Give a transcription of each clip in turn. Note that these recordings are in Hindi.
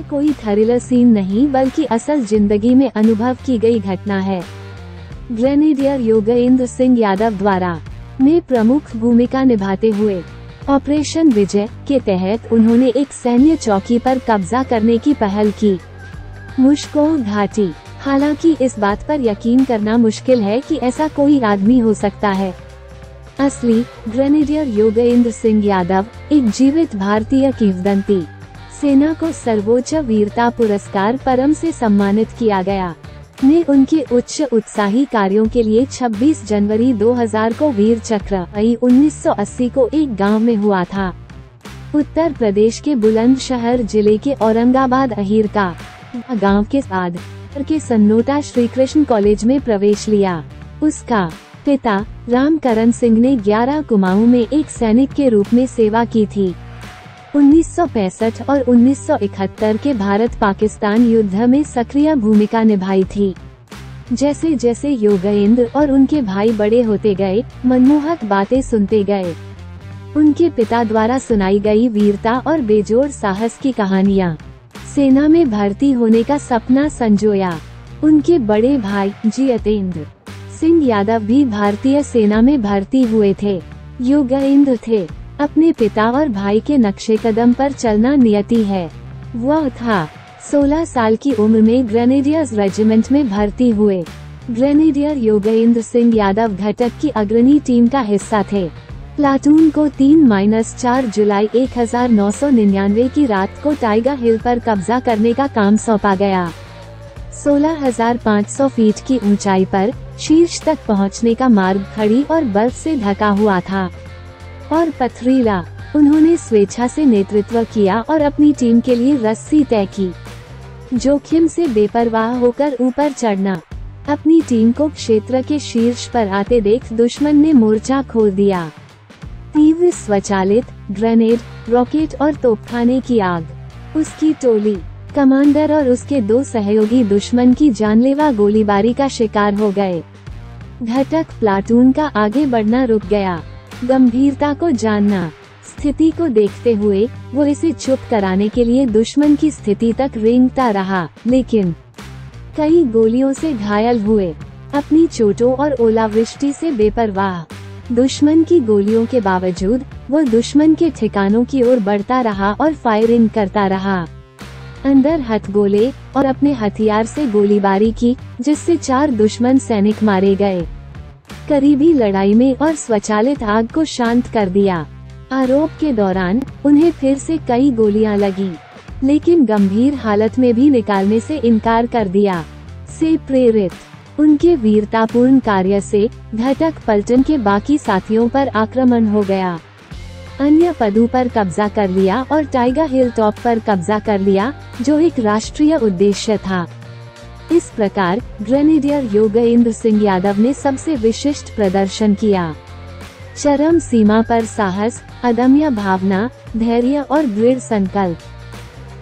कोई थ्रिलर सीन नहीं बल्कि असल जिंदगी में अनुभव की गई घटना है। ग्रेनेडियर योगेंद्र सिंह यादव द्वारा में प्रमुख भूमिका निभाते हुए ऑपरेशन विजय के तहत उन्होंने एक सैन्य चौकी पर कब्जा करने की पहल की। मुश्कों घाटी। हालांकि इस बात पर यकीन करना मुश्किल है कि ऐसा कोई आदमी हो सकता है। असली ग्रेनेडियर योगेंद्र सिंह यादव एक जीवित भारतीय किंवदंती। सेना को सर्वोच्च वीरता पुरस्कार परम से सम्मानित किया गया। ने उनके उच्च उत्साही कार्यों के लिए 26 जनवरी 2000 को वीर चक्र 1980 को एक गांव में हुआ था। उत्तर प्रदेश के बुलंदशहर जिले के औरंगाबाद अहीर का गांव के बाद के सन्नोटा श्री कृष्ण कॉलेज में प्रवेश लिया। उसका पिता रामकरण सिंह ने 11 कुमाऊं में एक सैनिक के रूप में सेवा की थी। 1965 और 1971 के भारत पाकिस्तान युद्ध में सक्रिय भूमिका निभाई थी। जैसे जैसे योगेंद्र और उनके भाई बड़े होते गए, मनमोहक बातें सुनते गए। उनके पिता द्वारा सुनाई गई वीरता और बेजोड़ साहस की कहानियाँ सेना में भर्ती होने का सपना संजोया। उनके बड़े भाई जितेंद्र सिंह यादव भी भारतीय सेना में भर्ती हुए थे। योगेंद्र थे अपने पिता और भाई के नक्शे कदम पर चलना नियति है। वह था 16 साल की उम्र में ग्रेनेडियर्स रेजिमेंट में भर्ती हुए। ग्रेनेडियर योगेंद्र सिंह यादव घटक की अग्रणी टीम का हिस्सा थे। प्लाटून को 3-4 जुलाई 1999 की रात को टाइगर हिल पर कब्जा करने का काम सौंपा गया। 16,500 फीट की ऊंचाई पर शीर्ष तक पहुंचने का मार्ग खड़ी और बर्फ से ढका हुआ था और पथरीला। उन्होंने स्वेच्छा से नेतृत्व किया और अपनी टीम के लिए रस्सी तय की। जोखिम से बेपरवाह होकर ऊपर चढ़ना। अपनी टीम को क्षेत्र के शीर्ष पर आते देख दुश्मन ने मोर्चा खोल दिया। तीव्र स्वचालित ग्रेनेड, रॉकेट और तोपखाने की आग। उसकी टोली कमांडर और उसके 2 सहयोगी दुश्मन की जानलेवा गोलीबारी का शिकार हो गए। घटक प्लाटून का आगे बढ़ना रुक गया। गंभीरता को जानना। स्थिति को देखते हुए वो इसे चुप कराने के लिए दुश्मन की स्थिति तक रेंगता रहा, लेकिन कई गोलियों से घायल हुए। अपनी चोटों और ओलावृष्टि से बेपरवाह दुश्मन की गोलियों के बावजूद वो दुश्मन के ठिकानों की ओर बढ़ता रहा और फायरिंग करता रहा। अंदर हथगोले और अपने हथियार से गोलीबारी की, जिससे 4 दुश्मन सैनिक मारे गए। करीबी लड़ाई में और स्वचालित आग को शांत कर दिया। आरोप के दौरान उन्हें फिर से कई गोलियां लगी, लेकिन गंभीर हालत में भी निकालने से इनकार कर दिया। से प्रेरित उनके वीरतापूर्ण कार्य से घटक पलटन के बाकी साथियों पर आक्रमण हो गया। अन्य पदों पर कब्जा कर लिया और टाइगर हिल टॉप पर कब्जा कर लिया, जो एक राष्ट्रीय उद्देश्य था। इस प्रकार ग्रेनेडियर योगेंद्र सिंह यादव ने सबसे विशिष्ट प्रदर्शन किया। चरम सीमा पर साहस, अदम्य भावना, धैर्य और दृढ़ संकल्प।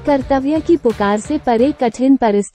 कर्तव्य की पुकार से परे कठिन परिस्थिति